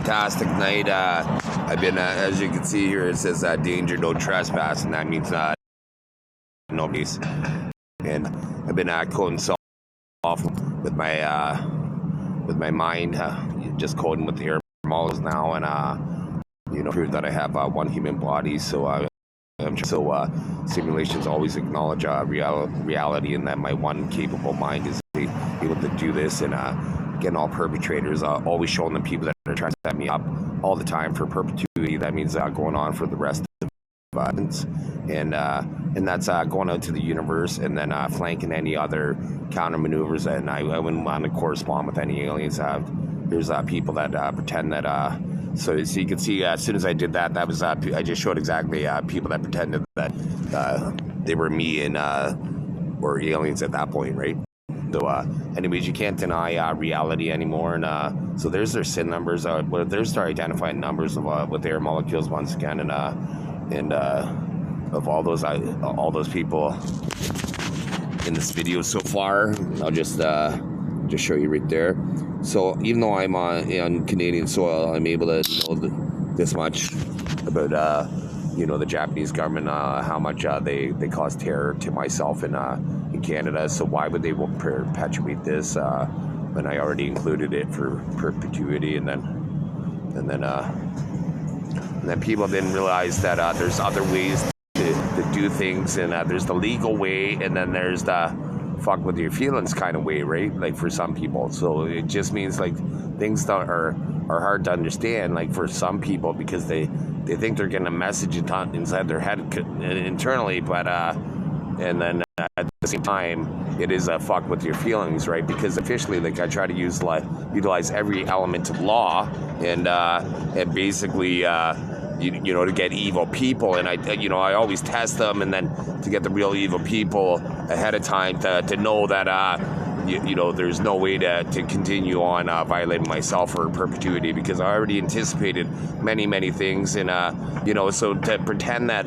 fantastic night. I've been, as you can see here, it says danger, no trespass, and that means nobody's. And I've been coding self off with my mind, just coding with the air molecules now, and prove that I have one human body. So simulations always acknowledge reality, and that my one capable mind is able to do this. And again, all perpetrators, always showing the people that are trying to set me up all the time for perpetuity. That means going on for the rest of and that's going out to the universe, and then flanking any other counter maneuvers. And I wouldn't want to correspond with any aliens. There's people that pretend that. So you can see, as soon as I did that, was I just showed exactly people that pretended that they were me and or aliens at that point, right? So, anyways, you can't deny reality anymore, and so there's their SIN numbers. There's their identifying numbers of with air molecules once again, and of all those people in this video so far. I'll just show you right there. So even though I'm on Canadian soil, I'm able to know this much about the Japanese government, how much they cause terror to myself in Canada. So why would they perpetuate this when I already included it for perpetuity? And then people didn't realize that there's other ways to do things, and there's the legal way, and then there's the fuck with your feelings kind of way, right? Like for some people. So it just means like things that are hard to understand, like for some people, because they think they're getting a message inside their head internally, but and then at the same time it is a fuck with your feelings, right? Because officially, like, I try to utilize every element of law and basically to get evil people, and I always test them, and then to get the real evil people ahead of time to know that there's no way to continue on violating myself for perpetuity, because I already anticipated many things, and so to pretend that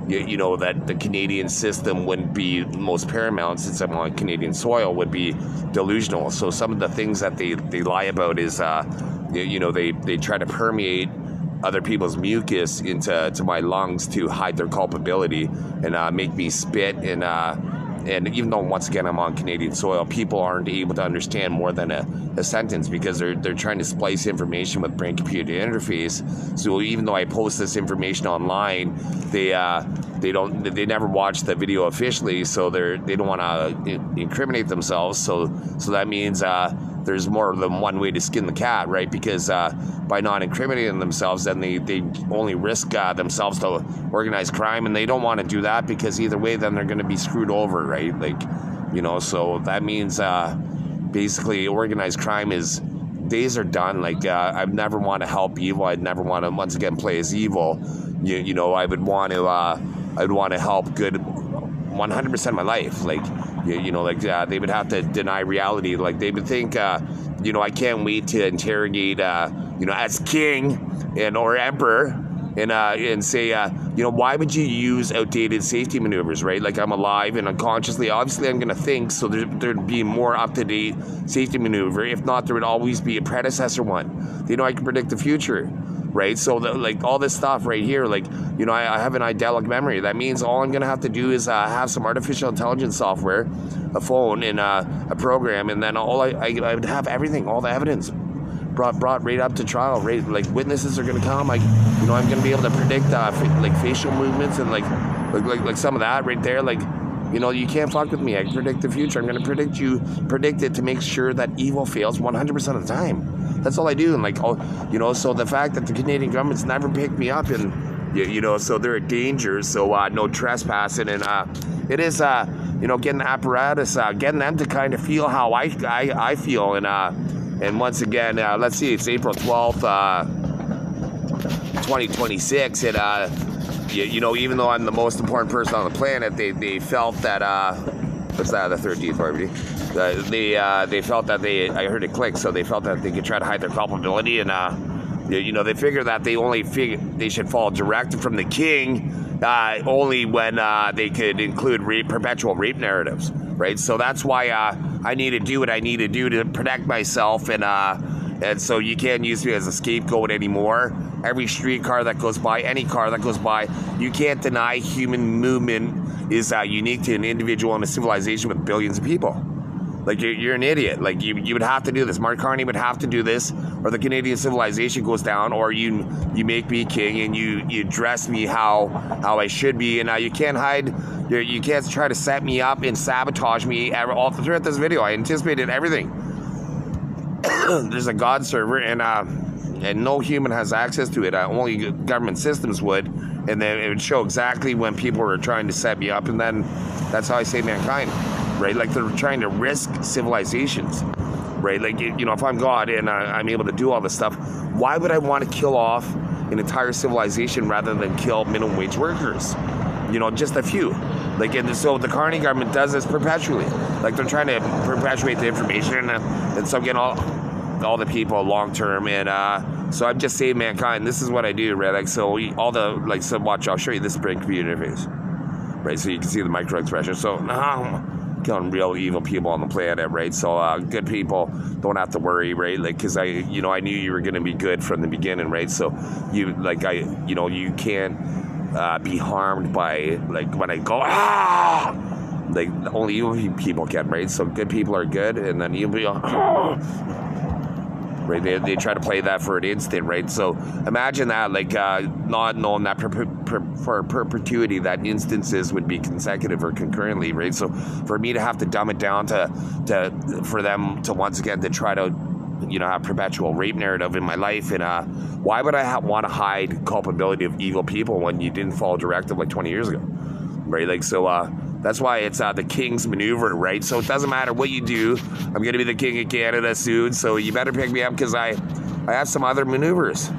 that the Canadian system wouldn't be most paramount since I'm on Canadian soil would be delusional. So some of the things that they lie about is they try to permeate other people's mucus into my lungs to hide their culpability and make me spit, and even though once again I'm on Canadian soil, people aren't able to understand more than a sentence, because they're trying to splice information with brain-computer interface. So even though I post this information online, they never watch the video officially, so they don't want to incriminate themselves. So that means there's more than one way to skin the cat, right? Because by not incriminating themselves, then they only risk themselves to organized crime, and they don't want to do that, because either way, then they're going to be screwed over, right? Like, so that means basically organized crime days are done. Like, I never want to help evil. I'd never want to once again play as evil. I would want to help good 100% of my life. Like, they would have to deny reality. Like, they would think, I can't wait to interrogate, as king or emperor, and say, why would you use outdated safety maneuvers, right? Like, I'm alive and unconsciously, obviously I'm going to think, so there'd be more up-to-date safety maneuver. If not, there would always be a predecessor one. I can predict the future, right? So all this stuff right here, like, I have an idyllic memory. That means all I'm going to have to do is have some artificial intelligence software, a phone, and a program, and then I would have everything, all the evidence brought right up to trial, right? Like, witnesses are going to come. I'm going to be able to predict facial movements and like some of that right there. Like, you can't fuck with me. I can predict the future. I'm going to predict it to make sure that evil fails 100% of the time. That's all I do. And so the fact that the Canadian government's never picked me up, and so they're a danger. So no trespassing, and it is getting the apparatus, getting them to kind of feel how I feel, and once again, let's see, it's April 12th, 2026, and even though I'm the most important person on the planet, they felt that what's that, the 13th already? They felt that I heard it click, so they felt that they could try to hide their culpability, and they figure that they should follow directive from the king only when they could include perpetual rape narratives, right? So that's why I need to do what I need to do to protect myself, and And so you can't use me as a scapegoat anymore. Every streetcar that goes by, any car that goes by, you can't deny human movement is unique to an individual in a civilization with billions of people. Like, you're an idiot. Like, you would have to do this. Mark Carney would have to do this, or the Canadian civilization goes down, or you make me king and you dress me how I should be. And you can't hide. You can't try to set me up and sabotage me all throughout this video. I anticipated everything. There's a God server, and no human has access to it. Only government systems would, and then it would show exactly when people were trying to set me up, and then that's how I save mankind, right? Like, they're trying to risk civilizations, right? Like, if I'm God and I'm able to do all this stuff, why would I want to kill off an entire civilization rather than kill minimum wage workers? Just a few. Like, and so the Carney government does this perpetually. Like, they're trying to perpetuate the information, and so I'm getting all the people long term, and so I'm just saving mankind. This is what I do, right? Like, so watch. I'll show you this brain computer interface, right? So you can see the micro expression. So killing real evil people on the planet, right? So good people don't have to worry, right? Like, because I knew you were going to be good from the beginning, right? So you can't be harmed by, like, when I go like, only evil people can, right? So good people are good, and then evil people right? They try to play that for an instant, right? So imagine that, like, not knowing that for perpetuity, that instances would be consecutive or concurrently, right? So for me to have to dumb it down for them to once again to try to, have perpetual rape narrative in my life, and why would I want to hide culpability of evil people when you didn't follow directive like 20 years ago, right? Like, so that's why it's the king's maneuver, right? So it doesn't matter what you do. I'm going to be the king of Canada soon, so you better pick me up, because I have some other maneuvers.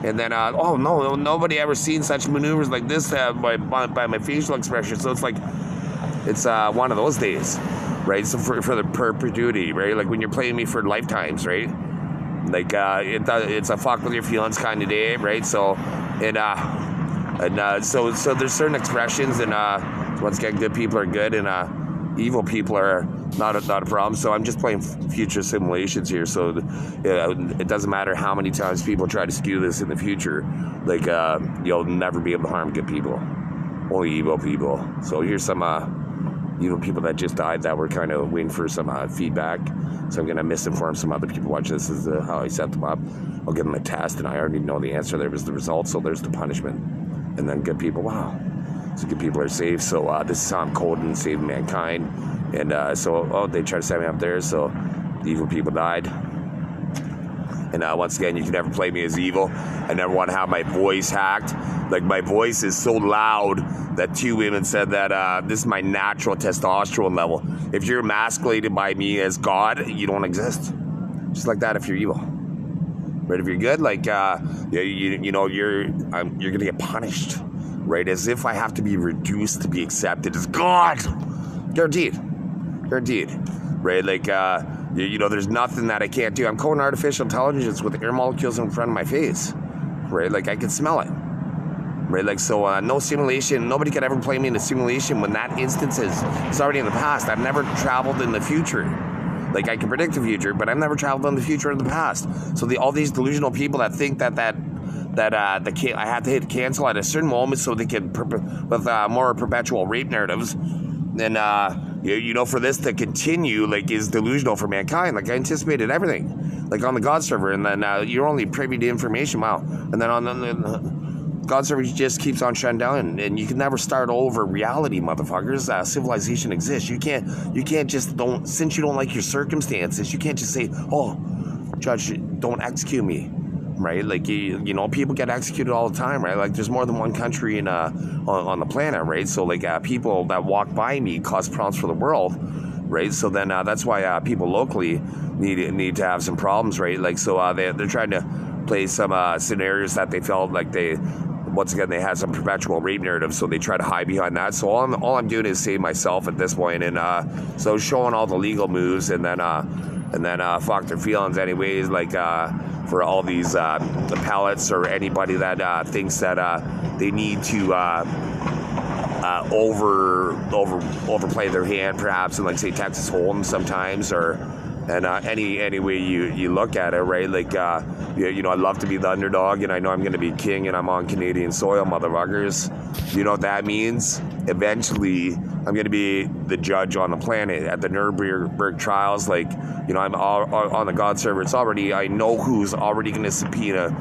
And then, nobody ever seen such maneuvers like this by my facial expression. So it's like, it's one of those days, right? So for the perpetuity, right? Like, when you're playing me for lifetimes, right? Like, it's a fuck with your feelings kind of day, right? So, so there's certain expressions, and once again, good people are good, and evil people are not a problem. So I'm just playing future simulations here. So it doesn't matter how many times people try to skew this in the future. Like, you'll never be able to harm good people, only evil people. So here's some evil people that just died that were kind of waiting for some feedback. So I'm going to misinform some other people. Watch this. This is how I set them up. I'll give them a test, and I already know the answer. There was the result, so there's the punishment. And then good people, wow. So good people are safe. So this is how I'm coding, saving mankind. And they tried to set me up there, so the evil people died. And once again, you can never play me as evil. I never want to have my voice hacked. Like, my voice is so loud that 2 women said that this is my natural testosterone level. If you're emasculated by me as God, you don't exist. Just like that if you're evil. But if you're good, like, you're going to get punished. Right? As if I have to be reduced to be accepted as God. Guaranteed. Right? Like, there's nothing that I can't do. I'm coding artificial intelligence with air molecules in front of my face. Right? Like, I can smell it. Right? Like, so no simulation. Nobody could ever play me in a simulation when that instance is already in the past. I've never traveled in the future. Like, I can predict the future, but I've never traveled in the future or the past. So all these delusional people that think that I have to hit cancel at a certain moment so they can with more perpetual rape narratives, then for this to continue, like, is delusional for mankind. Like, I anticipated everything, like, on the God server, and then you're only privy to information. Wow. And then on the God server just keeps on shutting down, and you can never start over reality, motherfuckers. Civilization exists. You can't just since you don't like your circumstances, you can't just say, oh, Judge, don't execute me. Right, like, people get executed all the time, right? Like, there's more than one country on the planet, right? So, like, people that walk by me cause problems for the world, right? So then that's why people locally need to have some problems, right? Like, so they're trying to play some scenarios that they felt like they had some perpetual rape narrative, so they try to hide behind that. So all I'm doing is save myself at this point, and so showing all the legal moves, and then fuck their feelings anyways, like, for all these pallets or anybody that thinks that they need to overplay their hand, perhaps, and, like, say Texas Hold'em sometimes, or And any way you look at it, right? Like, you know, I love to be the underdog, and I know I'm going to be king, and I'm on Canadian soil, motherfuckers. You know what that means? Eventually, I'm going to be the judge on the planet at the Nuremberg trials. Like, you know, I'm all on the God server. It's already, I know who's already going to subpoena.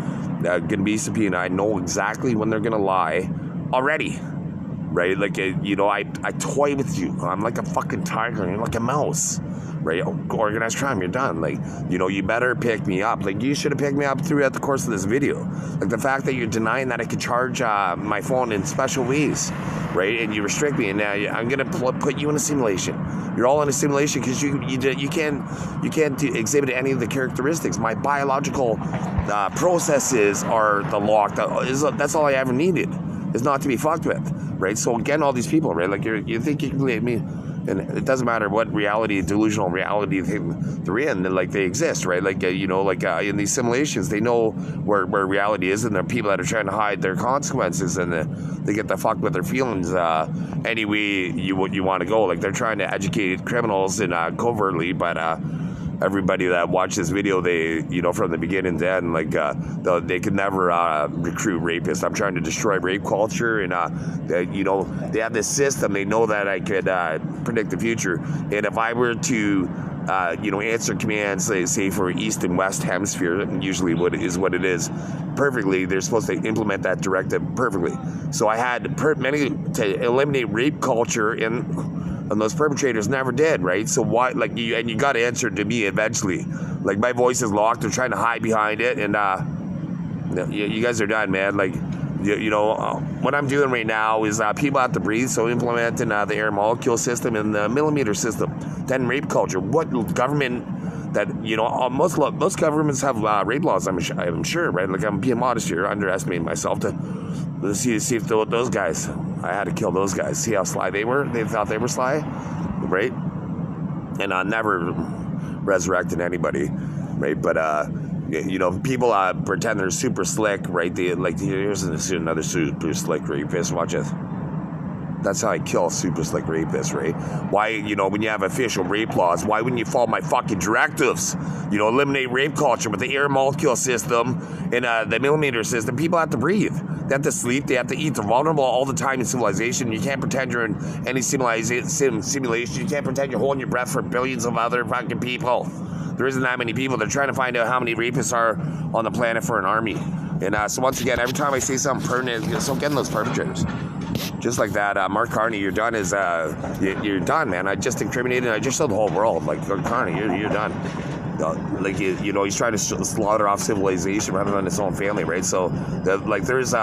I know exactly when they're going to lie already. Right? Like, you know, I toy with you. I'm like a fucking tiger. You're like a mouse. Right? Organized crime, you're done. Like, you know, you better pick me up. Like, you should have picked me up throughout the course of this video. Like, the fact that you're denying that I could charge my phone in special ways, right? And you restrict me, and now I'm gonna put you in a simulation. You're all in a simulation because you can't exhibit any of the characteristics. My biological processes are the lock. That's all I ever needed, is not to be fucked with, right? So again, all these people, right? Like, you think you can blame me. And it doesn't matter what reality, delusional reality they're in, like, they exist, right? Like, you know, like, in these simulations, they know where reality is, and there are people that are trying to hide their consequences, and they get the fuck with their feelings any way you want to go. Like, they're trying to educate criminals and covertly, but everybody that watched this video, they, you know, from the beginning to end, like, they could never recruit rapists. I'm trying to destroy rape culture, and you know, they have this system. They know that I could predict the future, and if I were to you know, answer commands, say for East and West Hemisphere, usually what it is, perfectly, they're supposed to implement that directive perfectly. So I had to eliminate rape culture, and those perpetrators never did, right? So why, like, you got to answer to me eventually. Like, my voice is locked. They're trying to hide behind it, and you guys are done, man. Like, you know, what I'm doing right now is people have to breathe, so implementing the air molecule system and the millimeter system. Then rape culture. What government that, you know, most governments have rape laws, I'm sure, right? Like, I'm being modest here, underestimating myself to see if those guys, I had to kill those guys. See how sly they were? They thought they were sly, right? And I never resurrected anybody, right? But you know, people pretend they're super slick, right? Here's another super slick rapist. Watch it. That's how I kill super slick rapists, right? Why, you know, when you have official rape laws, why wouldn't you follow my fucking directives? You know, eliminate rape culture with the air molecule system and the millimeter system. People have to breathe. They have to sleep. They have to eat. They're vulnerable all the time in civilization. You can't pretend you're in any simulation. You can't pretend you're holding your breath for billions of other fucking people. There isn't that many people. They're trying to find out how many rapists are on the planet for an army. And so once again, every time I say something pertinent, so getting those perpetrators. Just like that, Mark Carney, you're done. You're done, man. I just incriminated. I just showed the whole world. Like, Carney, you're done. Like, you know, he's trying to slaughter off civilization rather than his own family, right? So, like, there's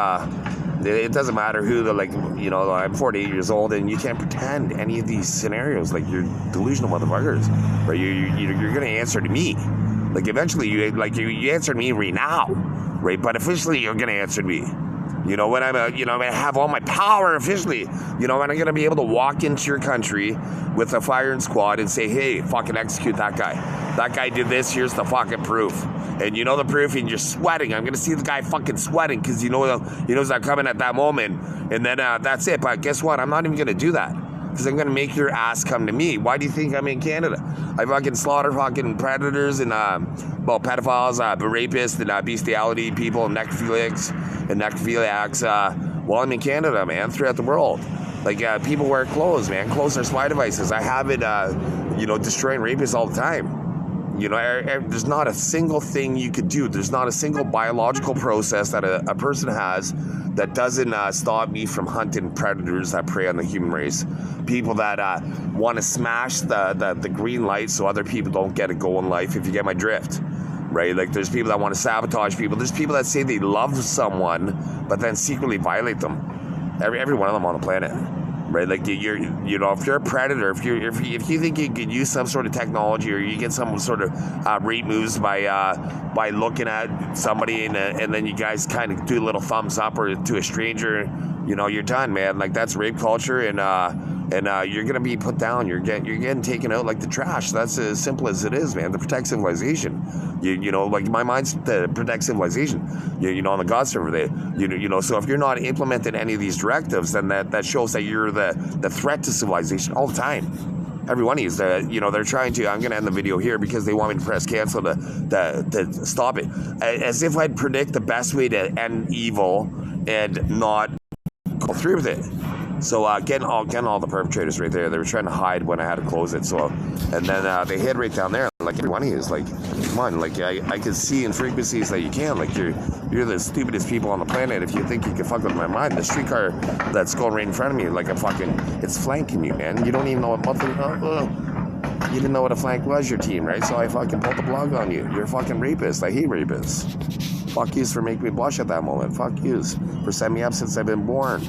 it doesn't matter who the, like, you know, I'm 48 years old, and you can't pretend any of these scenarios. Like, you're delusional motherfuckers, right? You're gonna answer to me. Like, eventually, you answer to me right now, right? But officially, you're gonna answer to me. You know, when I'm gonna have all my power officially, you know, when I'm gonna be able to walk into your country with a firing squad and say, hey, fucking execute that guy. That guy did this, here's the fucking proof. And you know the proof, and you're sweating. I'm gonna see the guy fucking sweating because he knows I'm coming at that moment. And then that's it. But guess what? I'm not even gonna do that, because I'm gonna make your ass come to me. Why do you think I'm in Canada? I fucking slaughter fucking predators and pedophiles, rapists, and bestiality people, and necrophiliacs while I'm in Canada, man, throughout the world. Like, people wear clothes, man. Clothes are spy devices. I have it, you know, destroying rapists all the time. You know, there's not a single thing you could do. There's not a single biological process that a person has that doesn't stop me from hunting predators that prey on the human race. People that want to smash the green light so other people don't get a go in life, if you get my drift. Right? Like, there's people that want to sabotage people. There's people that say they love someone, but then secretly violate them. Every one of them on the planet. Right? Like, you know, if you're a predator, if you think you could use some sort of technology, or you get some sort of rape moves by looking at somebody and then you guys kind of do a little thumbs up or to a stranger, you know, you're done, man. Like, that's rape culture, and you're gonna be put down. You're getting taken out like the trash. That's as simple as it is, man. To protect civilization, you know, like, my mind's to protect civilization. You know, on the God server, you know. So if you're not implementing any of these directives, then that shows that you're the threat to civilization all the time. Every one of you, they're trying to. I'm gonna end the video here because they want me to press cancel to stop it, as if I'd predict the best way to end evil and not go through with it. So getting all the perpetrators right there. They were trying to hide when I had to close it. So, and then they hid right down there. Like every one of you is like, come on, like I can see in frequencies that you can. Like you're the stupidest people on the planet if you think you can fuck with my mind. The streetcar that's going right in front of me, like it's flanking you, man. You don't even know what you didn't know what a flank was, your team, right? So I fucking pulled the plug on you. You're a fucking rapist. I hate rapists. Fuck yous for making me blush at that moment. Fuck yous for setting me up since I've been born.